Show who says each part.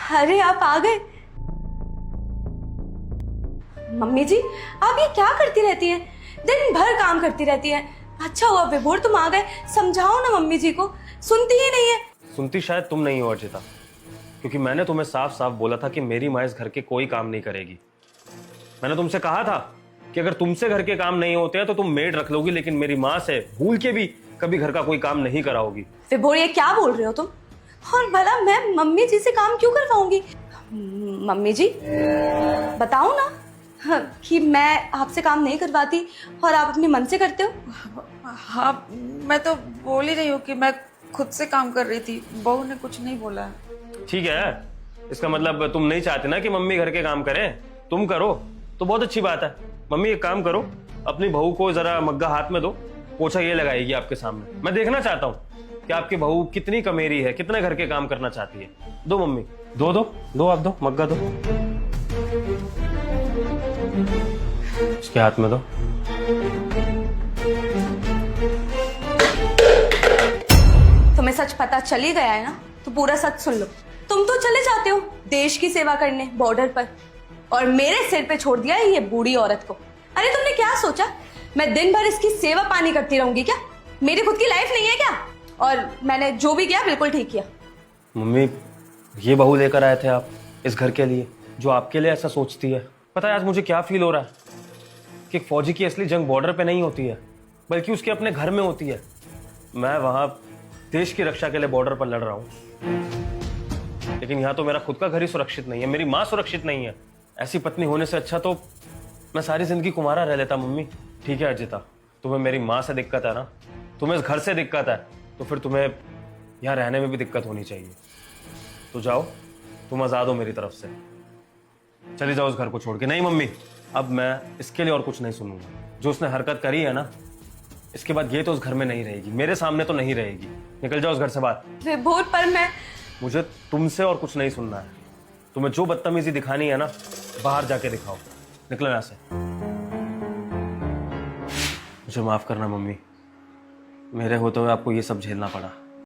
Speaker 1: अरे आप आ गए। मम्मी जी आप ये क्या करती रहती हैं? दिन भर काम करती रहती हैं। अच्छा हुआ विभोर तुम आ गए, समझाओ ना मम्मी जी को, सुनती ही नहीं है।
Speaker 2: सुनती शायद तुम नहीं हो अर्चिता, क्योंकि मैंने तुम्हें साफ साफ बोला था कि मेरी माँ इस घर के कोई काम नहीं करेगी। मैंने तुमसे कहा था कि अगर तुमसे घर के काम नहीं होते हैं तो तुम मेड रख लोगी, लेकिन मेरी माँ से भूल के भी कभी घर का कोई काम नहीं कराओगी।
Speaker 1: विभोर ये क्या बोल रहे हो तुम? और भला मैं मम्मी जी से काम क्यों करवाऊंगी? मम्मी जी बताओ ना, हाँ, कि मैं आपसे काम नहीं करवाती और आप अपने मन से करते हो।
Speaker 3: हाँ, मैं तो बोल ही रही हूँ कि मैं खुद से काम कर रही थी, बहू ने कुछ नहीं बोला।
Speaker 2: ठीक है, इसका मतलब तुम नहीं चाहते ना कि मम्मी घर के काम करें, तुम करो तो बहुत अच्छी बात है। मम्मी एक काम करो, अपनी बहू को जरा मग्गा हाथ में दो, पोछा ये लगाएगी आपके सामने। मैं देखना चाहता हूँ कि आपकी बहू कितनी कमेरी है, कितने घर के काम करना चाहती है। दो मम्मी, दो दो दो, आप दो, मग्गा दो, इसके हाथ में दो।
Speaker 1: तुम्हें सच पता चल ही गया है ना, तो पूरा सच सुन लो। तुम तो चले जाते हो देश की सेवा करने बॉर्डर पर, और मेरे सिर पे छोड़ दिया ये बूढ़ी औरत को। अरे तुमने क्या सोचा मैं दिन भर इसकी सेवा पानी करती रहूंगी क्या? मेरी खुद की लाइफ नहीं है क्या? और मैंने जो भी किया बिल्कुल ठीक किया।
Speaker 2: मम्मी ये बहू लेकर आए थे आप इस घर के लिए, जो आपके लिए ऐसा सोचती है। पता है आज मुझे क्या फील हो रहा है कि एक फौजी की असली जंग बॉर्डर पे नहीं होती है, बल्कि उसके अपने घर में होती है। मैं वहां देश की रक्षा के लिए बॉर्डर पर लड़ रहा हूं, लेकिन यहाँ तो मेरा खुद का घर ही सुरक्षित नहीं है, मेरी माँ सुरक्षित नहीं है। ऐसी पत्नी होने से अच्छा तो मैं सारी जिंदगी कुंवारा रह लेता। मम्मी ठीक है अर्जिता, तुम्हें मेरी माँ से दिक्कत है ना, तुम्हें इस घर से दिक्कत है, तो फिर तुम्हें यहाँ रहने में भी दिक्कत होनी चाहिए। तो जाओ, तुम आजाद हो मेरी तरफ से, चली जाओ उस घर को छोड़ के। नहीं मम्मी, अब मैं इसके लिए और कुछ नहीं सुनूंगा। जो उसने हरकत करी है ना, इसके बाद ये तो उस घर में नहीं रहेगी, मेरे सामने तो नहीं रहेगी। निकल जाओ उस घर से बाहर।
Speaker 1: विभोर पर मैं
Speaker 2: मुझे तुमसे और कुछ नहीं सुनना है। तुम्हें जो बदतमीजी दिखानी है ना, बाहर जाके दिखाओ। निकलो यहां से। मुझे माफ करना मम्मी, मेरे होते हुए आपको ये सब झेलना पड़ा।